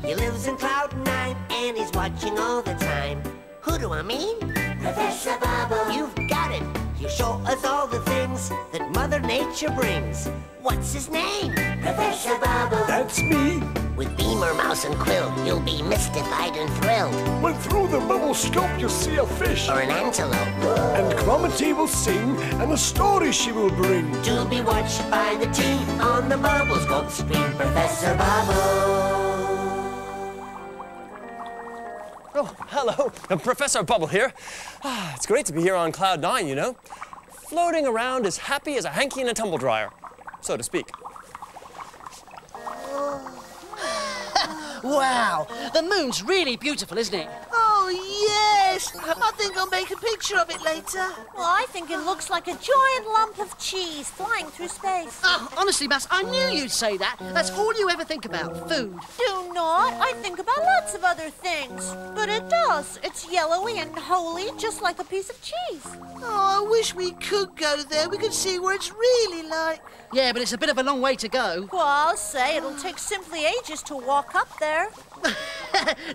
He lives in Cloud 9 and he's watching all the time. Who do I mean? Professor Bubble. You've got it. He'll show us all the things that Mother Nature brings. What's his name? Professor Bubble. That's me. With Beamer, Mouse, and Quill, you'll be mystified and thrilled. When through the Bubblescope you'll see a fish. Or an antelope. And Chromety will sing, and a story she will bring. To be watched by the team on the Bubblescope screen. Professor Bubble. Oh, hello. Professor Bubble here. It's great to be here on Cloud 9, you know. Floating around as happy as a hanky in a tumble dryer, so to speak. Wow, the moon's really beautiful, isn't it? Oh, yes! I think I'll make a picture of it later. Well, I think it looks like a giant lump of cheese flying through space. Oh, honestly, Mass, I knew you'd say that. That's all you ever think about, food. Do not. I think about lots of other things. But it does. It's yellowy and holy, just like a piece of cheese. Oh, I wish we could go there. We could see what it's really like. Yeah, but it's a bit of a long way to go. Well, I'll say it'll take simply ages to walk up there.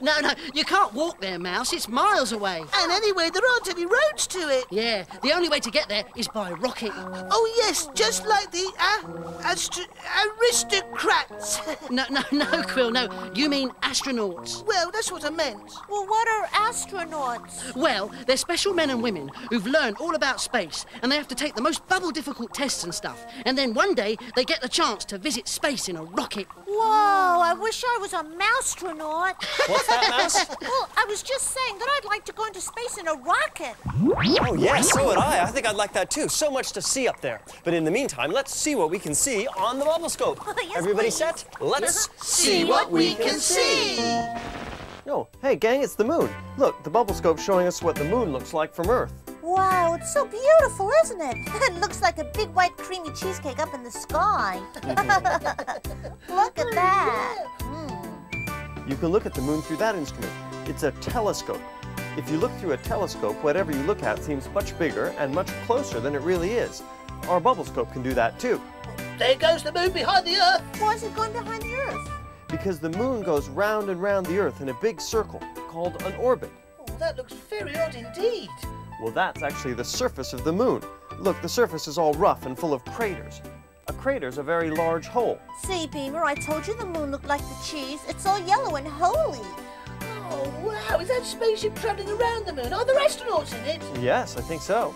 No, you can't walk there, Mouse. It's miles away. And anyway, there aren't any roads to it. Yeah, the only way to get there is by rocket. Oh, yes, just like the aristocrats. No, Quill, no. You mean astronauts. Well, that's what I meant. Well, what are astronauts? Well, they're special men and women who've learned all about space, and they have to take the most bubble-difficult tests and stuff. And then one day, they get the chance to visit space in a rocket. Whoa, I wish I was a mousetronaut. What's that, Mouse? Well, I was just saying that I'd like to go into space in a rocket. Oh, yes, so would I. I think I'd like that, too. So much to see up there. But in the meantime, let's see what we can see on the Bubblescope. Yes, Everybody please. set? Let's See what we can see. Oh, hey, gang, it's the moon. Look, the Bubblescope's showing us what the moon looks like from Earth. Wow, it's so beautiful, isn't it? It looks like a big white creamy cheesecake up in the sky. Look at that. You can look at the moon through that instrument. It's a telescope. If you look through a telescope, whatever you look at seems much bigger and much closer than it really is. Our Bubblescope can do that, too. There goes the moon behind the Earth. Why is it going behind the Earth? Because the moon goes round and round the Earth in a big circle called an orbit. Oh, that looks very odd indeed. Well, that's actually the surface of the moon. Look, the surface is all rough and full of craters. A crater's a very large hole. See, Beamer, I told you the moon looked like the cheese. It's all yellow and holy. Oh, wow, is that a spaceship travelling around the moon? Are there astronauts in it? Yes, I think so.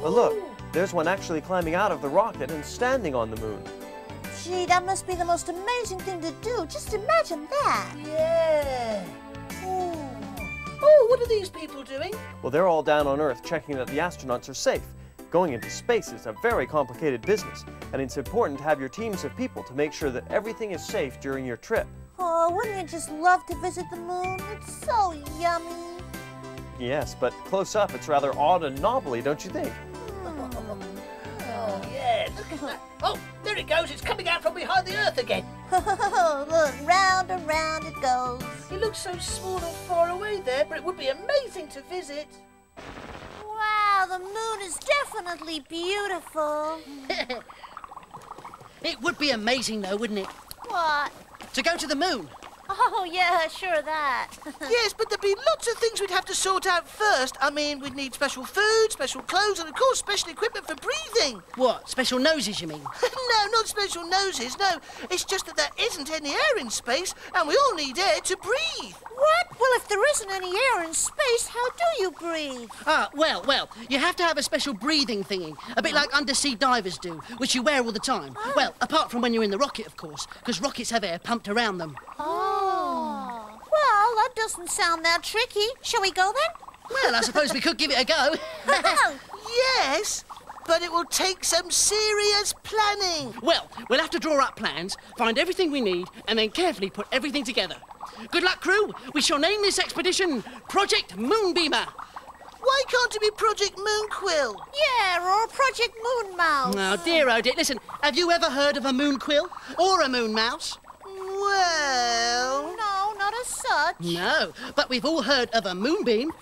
But look, there's one actually climbing out of the rocket and standing on the moon. Gee, that must be the most amazing thing to do. Just imagine that. Yeah. Ooh. Oh, what are these people doing? Well, they're all down on Earth checking that the astronauts are safe. Going into space is a very complicated business, and it's important to have your teams of people to make sure that everything is safe during your trip. Oh, wouldn't you just love to visit the moon? It's so yummy. Yes, but close up, it's rather odd and knobbly, don't you think? Oh, yeah, look at that. Oh, there it goes. It's coming out from behind the Earth again. Look, round and round it goes. It looks so small and far away there, but it would be amazing to visit. Wow, the moon is definitely beautiful. It would be amazing, though, wouldn't it? What? To go to the moon. Oh, yeah, sure that. Yes, but there'd be lots of things we'd have to sort out first. I mean, we'd need special food, special clothes, and of course, special equipment for breathing. What, special noses, you mean? No, not special noses, no. It's just that there isn't any air in space, and we all need air to breathe. What? Well, if there isn't any air in space, how do you breathe? Ah, well, you have to have a special breathing thingy, a bit like undersea divers do, which you wear all the time. Oh. Well, apart from when you're in the rocket, of course, because rockets have air pumped around them. Oh. Well, that doesn't sound that tricky. Shall we go then? Well, I suppose we could give it a go. Yes, but it will take some serious planning. Well, we'll have to draw up plans, find everything we need, and then carefully put everything together. Good luck, crew. We shall name this expedition Project Moonbeamer. Why can't it be Project Moon Quill? Yeah, or Project Moon Mouse. Oh, dear, oh dear. Listen, have you ever heard of a moon quill or a moon mouse? Well... No, not as such. No, but we've all heard of a moonbeam.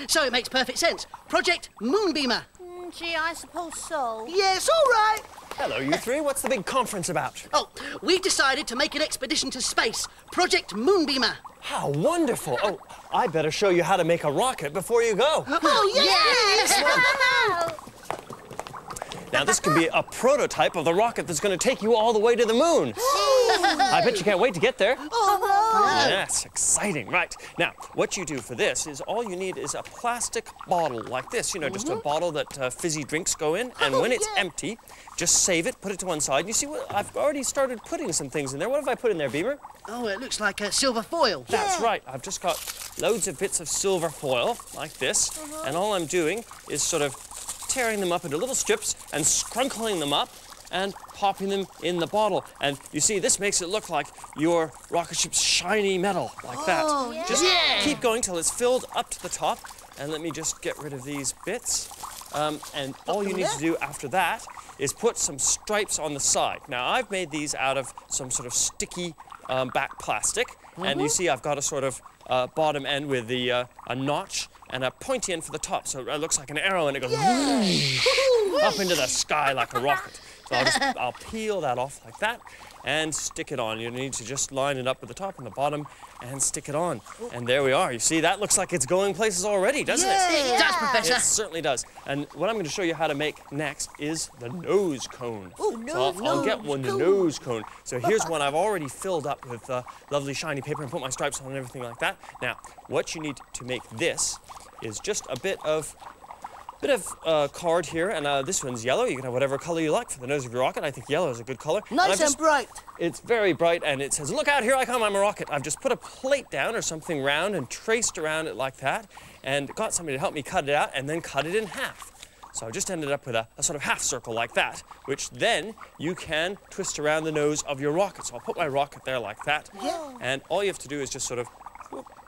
So it makes perfect sense. Project Moonbeamer. Gee, I suppose so. Yes, all right. Hello, you three. What's the big conference about? Oh, we've decided to make an expedition to space. Project Moonbeamer. How wonderful. Oh, I better show you how to make a rocket before you go. Oh, yes! Now, this could be a prototype of the rocket that's going to take you all the way to the moon. I bet you can't wait to get there. Oh, Yes, exciting. Right. Now, what you do for this is all you need is a plastic bottle like this. You know, just a bottle that fizzy drinks go in. And when it's empty, just save it, put it to one side. You see what? I've already started putting some things in there. What have I put in there, Beamer? Oh, it looks like silver foil. That's right. I've just got loads of bits of silver foil like this. And all I'm doing is sort of tearing them up into little strips and scrunkling them up and popping them in the bottle. And you see, this makes it look like your rocket ship's shiny metal, like that. Just keep going till it's filled up to the top. And let me just get rid of these bits. And all you need to do after that is put some stripes on the side. Now, I've made these out of some sort of sticky back plastic. And you see, I've got a sort of bottom end with the a notch and a pointy end for the top, so it looks like an arrow and it goes up into the sky like a rocket. So I'll peel that off like that and stick it on. You need to just line it up with the top and the bottom and stick it on. And there we are. You see, that looks like it's going places already, doesn't it? It does, Professor. It certainly does. And what I'm going to show you how to make next is the nose cone. So I'll get the nose cone. So here's one I've already filled up with lovely shiny paper and put my stripes on and everything like that. Now, what you need to make this is just a bit of card here, and this one's yellow. You can have whatever color you like for the nose of your rocket. I think yellow is a good color. nice and bright. It's very bright, and it says, "Look out, here I come, I'm a rocket." I've just put a plate down or something round and traced around it like that, and got somebody to help me cut it out, and then cut it in half. So I just ended up with a sort of half circle like that, which then you can twist around the nose of your rocket. So I'll put my rocket there like that, and all you have to do is just sort of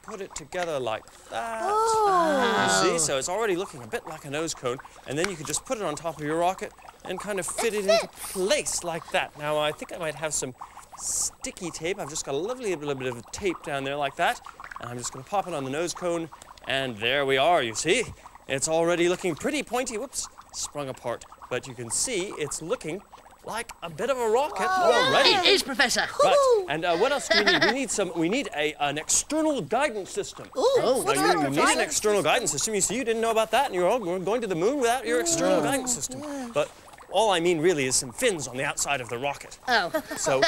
put it together like that. You see, so it's already looking a bit like a nose cone, and then you can just put it on top of your rocket and kind of fit it into place like that. Now, I think I might have some sticky tape. I've just got a lovely little bit of tape down there like that, and I'm just going to pop it on the nose cone, and there we are, you see. It's already looking pretty pointy. Whoops, sprung apart. But you can see it's looking like a bit of a rocket already. It is, Professor. Right. And what else do we need? We need an external guidance system. You need an external guidance system. You see, you didn't know about that, and you're all going to the moon without your external guidance system. But all I mean really is some fins on the outside of the rocket. So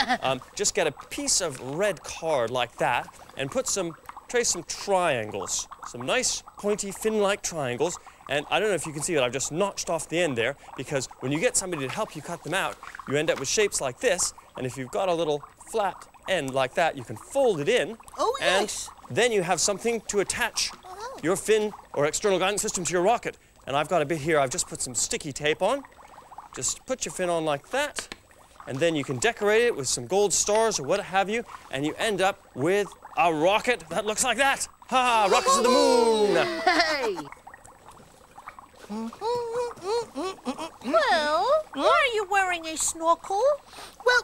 just get a piece of red card like that and trace some triangles, some nice pointy fin-like triangles. And I don't know if you can see it, I've just notched off the end there, because when you get somebody to help you cut them out, you end up with shapes like this, and if you've got a little flat end like that, you can fold it in, and then you have something to attach your fin or external guidance system to your rocket. And I've got a bit here, I've just put some sticky tape on. Just put your fin on like that, and then you can decorate it with some gold stars or what have you, and you end up with a rocket that looks like that. Ha! Rockets to the moon! Hey! Well, why are you wearing a snorkel? Well,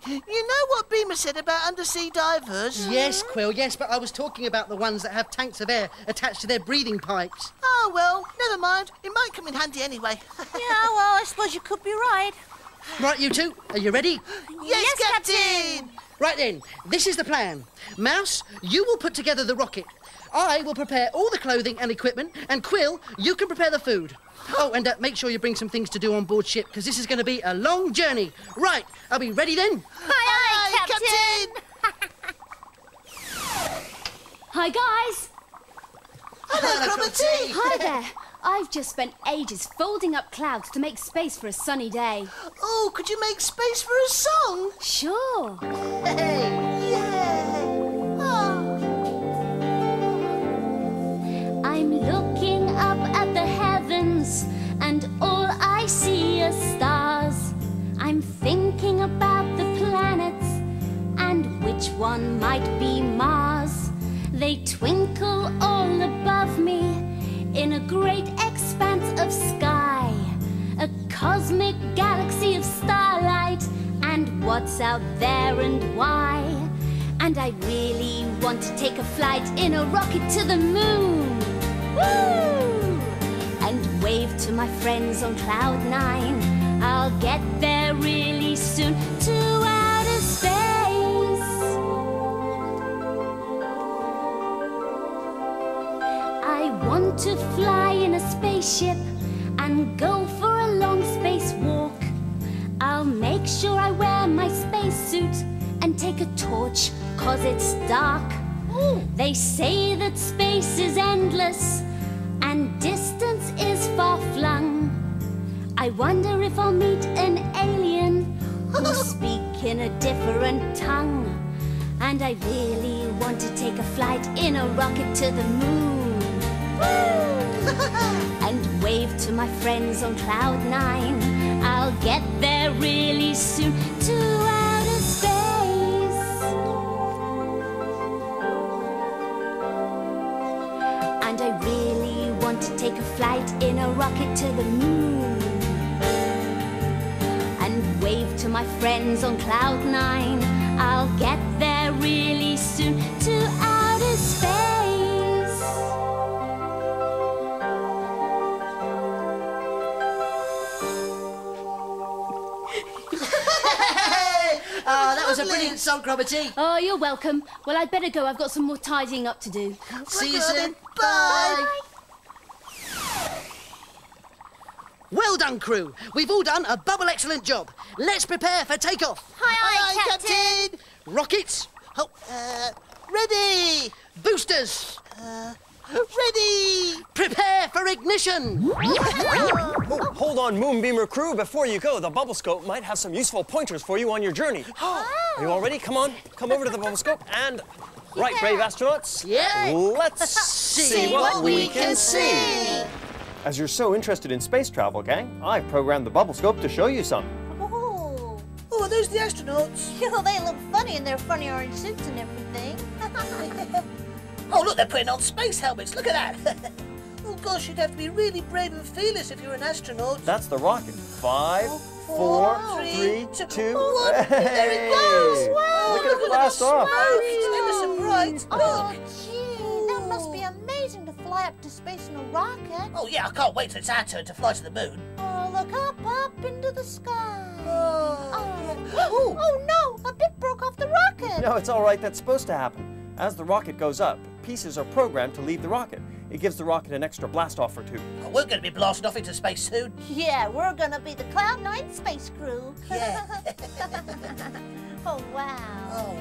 you know what Beamer said about undersea divers? Yes, Quill, yes, but I was talking about the ones that have tanks of air attached to their breathing pipes. Oh, well, never mind. It might come in handy anyway. Yeah, well, I suppose you could be right. Right, you two, are you ready? Yes, Captain! Right then, this is the plan. Mouse, you will put together the rocket. I will prepare all the clothing and equipment, and Quill, you can prepare the food. Oh, and make sure you bring some things to do on board ship, because this is going to be a long journey. Right, are we ready then? Aye, Captain! Hi, guys. Hello, Chromety! Hi there. I've just spent ages folding up clouds to make space for a sunny day. Oh, could you make space for a song? Sure. Yay! I'm looking up at the heavens, and all I see are stars. I'm thinking about the planets, and which one might be Mars. They twinkle all above me in a great expanse of sky, a cosmic galaxy of starlight, and what's out there and why. And I really want to take a flight in a rocket to the moon. Woo! And wave to my friends on Cloud 9. I'll get there really soon to outer space. I want to fly in a spaceship and go for a long space walk. I'll make sure I wear my spacesuit and take a torch, 'cause it's dark. They say that space is endless and distance is far-flung. I wonder if I'll meet an alien who'll speak in a different tongue. And I really want to take a flight in a rocket to the moon. And wave to my friends on Cloud 9. I'll get there really soon to outer space. And I really want to take a flight in a rocket to the moon. And wave to my friends on Cloud 9. I'll get there really soon to outer space. Oh, that was a brilliant song, Chromety. Oh, you're welcome. Well, I'd better go. I've got some more tidying up to do. See you soon. Bye. Well done, crew. We've all done a bubble excellent job. Let's prepare for takeoff. Aye, Aye, Captain. Rockets, Oh, ready. boosters, Ready. Prepare for ignition! Oh, hold on, Moonbeamer crew. Before you go, the Bubblescope might have some useful pointers for you on your journey. Are you all ready? Come on, come over to the Bubblescope and... Right, brave astronauts? Yeah. Let's see what we can see. As you're so interested in space travel, gang, I've programmed the Bubblescope to show you some. Oh. Oh, are those the astronauts? You know, they look funny in their funny orange suits and everything. Oh, look, they're putting on space helmets. Look at that. Oh, gosh, you'd have to be really brave and fearless if you're an astronaut. That's the rocket. 5, 4, 3, 2, 1. Hey! There it goes. Wow, Look at it blast off. It's ever so bright. Oh, Look. gee, that must be amazing to fly up to space in a rocket. Oh, yeah, I can't wait till it's our turn to fly to the moon. Oh, look up into the sky. Oh. Oh no, a bit broke off the rocket. No, it's all right. That's supposed to happen. As the rocket goes up, pieces are programmed to leave the rocket. It gives the rocket an extra blast-off or two. Oh, we're going to be blasting off into space soon. Yeah, we're gonna be the Cloud 9 space crew. Yeah. Oh, wow.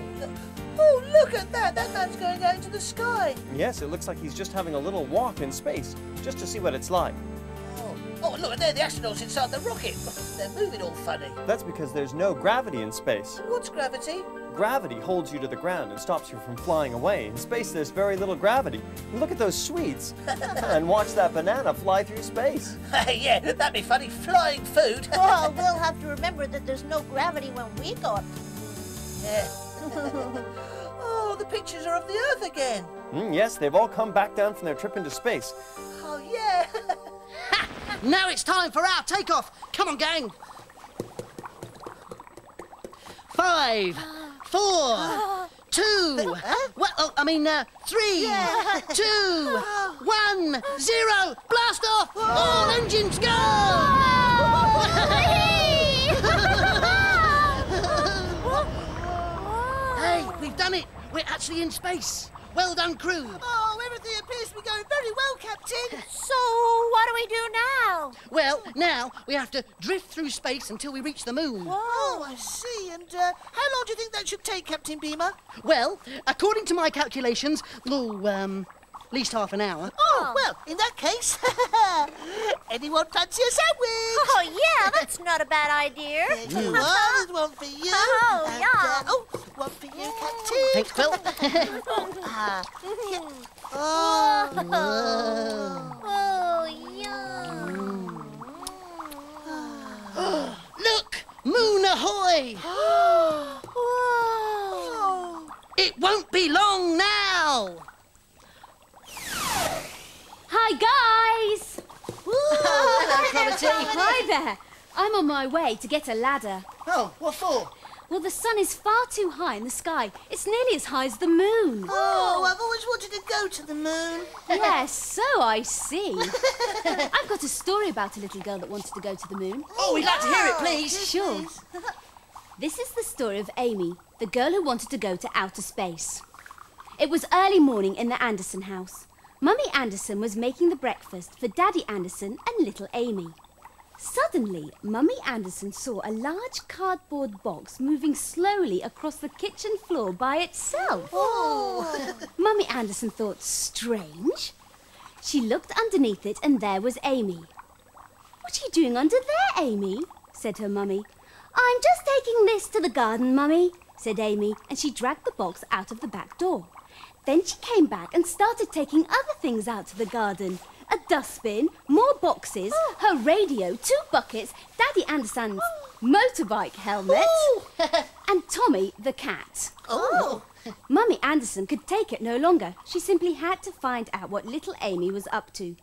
Oh, look at that. That man's going out into the sky. Yes, it looks like he's just having a little walk in space, just to see what it's like. Oh, look, and there the astronauts inside the rocket. They're moving all funny. That's because there's no gravity in space. What's gravity? Gravity holds you to the ground and stops you from flying away. In space, there's very little gravity. Look at those sweets. And watch that banana fly through space. Yeah, that'd be funny. Flying food. Well, we'll have to remember that there's no gravity when we go up. Yeah. Oh, the pictures are of the Earth again. Yes, they've all come back down from their trip into space. Oh, yeah. Now it's time for our takeoff. Come on, gang. 5, 4, 2, well, 3, 2, 1, 0. Blast off! All engines go! Hey, we've done it. We're actually in space. Well done, crew. Oh, everything appears to be going very well, Captain. So, what do we do now? Well, now we have to drift through space until we reach the moon. Oh, I see. And how long do you think that should take, Captain Beamer? Well, according to my calculations, at least half an hour. Oh, well, in that case, anyone fancy a sandwich? Oh, yeah, that's not a bad idea. There you are. There's one for you. Oh, And, yeah. one for you, Captain. Thanks, Quill. Oh, yum. Look! Moon ahoy! Whoa. It won't be long now! Hi, guys! Hello, Chromety. Hi there. I'm on my way to get a ladder. Oh, what for? Well, the sun is far too high in the sky. It's nearly as high as the moon. Oh, I've always wanted to go to the moon. Yes, so I see. I've got a story about a little girl that wanted to go to the moon. Oh, we'd like to hear it, please. Sure. This is the story of Amy, the girl who wanted to go to outer space. It was early morning in the Anderson house. Mummy Anderson was making the breakfast for Daddy Anderson and little Amy. Suddenly, Mummy Anderson saw a large cardboard box moving slowly across the kitchen floor by itself. Oh. Mummy Anderson thought, strange. She looked underneath it and there was Amy. What are you doing under there, Amy? Said her mummy. I'm just taking this to the garden, Mummy, said Amy, and she dragged the box out of the back door. Then she came back and started taking other things out to the garden. A dustbin, more boxes, her radio, 2 buckets, Daddy Anderson's motorbike helmet, and Tommy the cat. Oh. Mummy Anderson could take it no longer. She simply had to find out what little Amy was up to.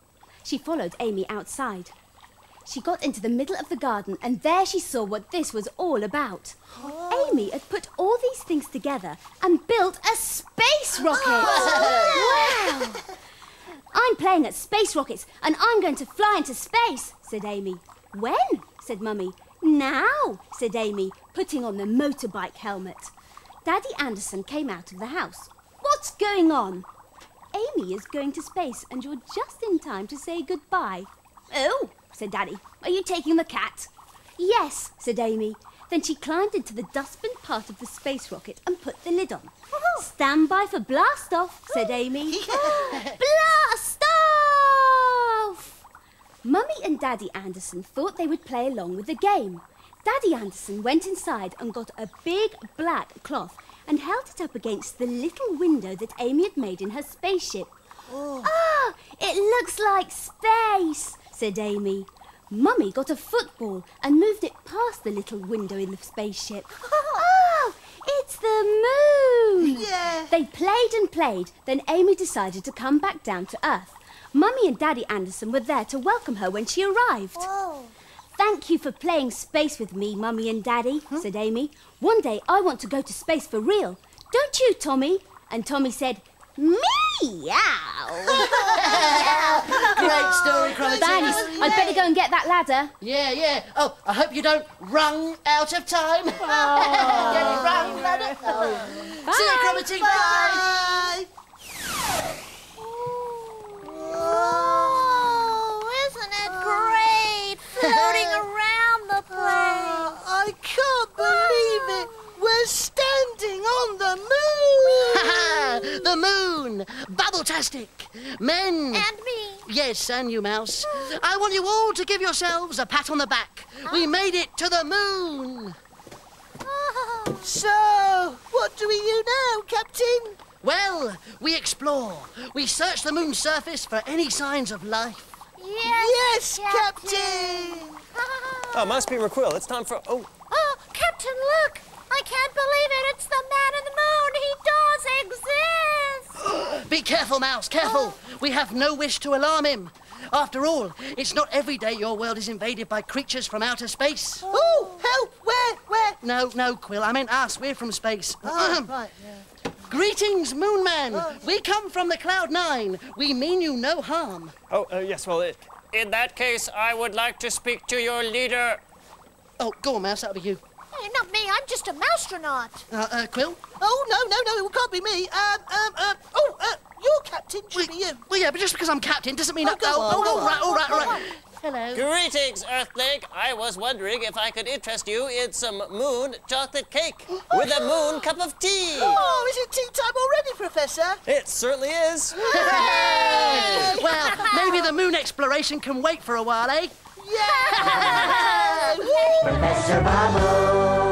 She followed Amy outside. She got into the middle of the garden and there she saw what this was all about. Amy had put all these things together and built a space rocket. Wow! I'm playing at space rockets and I'm going to fly into space, said Amy. When? Said Mummy. Now, said Amy, putting on the motorbike helmet. Daddy Anderson came out of the house. What's going on? Amy is going to space and you're just in time to say goodbye. Oh, said Daddy. Are you taking the cat? Yes, said Amy. Then she climbed into the dustbin part of the space rocket and put the lid on. Stand by for blast off, said Amy. Blast off! Mummy and Daddy Anderson thought they would play along with the game. Daddy Anderson went inside and got a big black cloth and held it up against the little window that Amy had made in her spaceship. Ah, it looks like space, said Amy. Mummy got a football and moved it past the little window in the spaceship. Oh, it's the moon! Yeah. They played and played, then Amy decided to come back down to Earth. Mummy and Daddy Anderson were there to welcome her when she arrived. Whoa. Thank you for playing space with me, Mummy and Daddy, said Amy. One day I want to go to space for real. Don't you, Tommy? And Tommy said, meow. Great story, Chromety. Thanks. I'd better go and get that ladder. Yeah. Oh, I hope you don't run out of time. Get it run, ladder. See you, Chromety. Bye. Oh, isn't it great? Floating around the place. I can't believe it. We're standing on the moon. The moon. Bubble-tastic. Men. And me. Yes, and you, Mouse. I want you all to give yourselves a pat on the back. We made it to the moon. Oh. So, what do we do now, Captain? Well, we explore. We search the moon's surface for any signs of life. Yes, Captain. Oh, Mouse-Beamer Quill, it's time for... Oh, Captain, look. I can't believe it. It's the man in the moon. He does exist. Be careful, Mouse, careful. We have no wish to alarm him. After all, it's not every day your world is invaded by creatures from outer space. Oh, help! Where? No, Quill, I meant us. We're from space. Oh, right, yeah. Greetings, Moon Man. We come from the Cloud9. We mean you no harm. yes, well, In that case, I would like to speak to your leader. Oh, go on, Mouse, that'll be you. Hey, not me. I'm just a moustronaut. Quill? Oh, no, it can't be me. Your captain should be you. Well, yeah, but just because I'm captain doesn't mean... Oh, go on. all right. Hello. Greetings, Earthling. I was wondering if I could interest you in some moon chocolate cake with a moon cup of tea. Oh, is it tea time already, Professor? it certainly is. Well, maybe the moon exploration can wait for a while, eh? Yeah! Professor Bubble.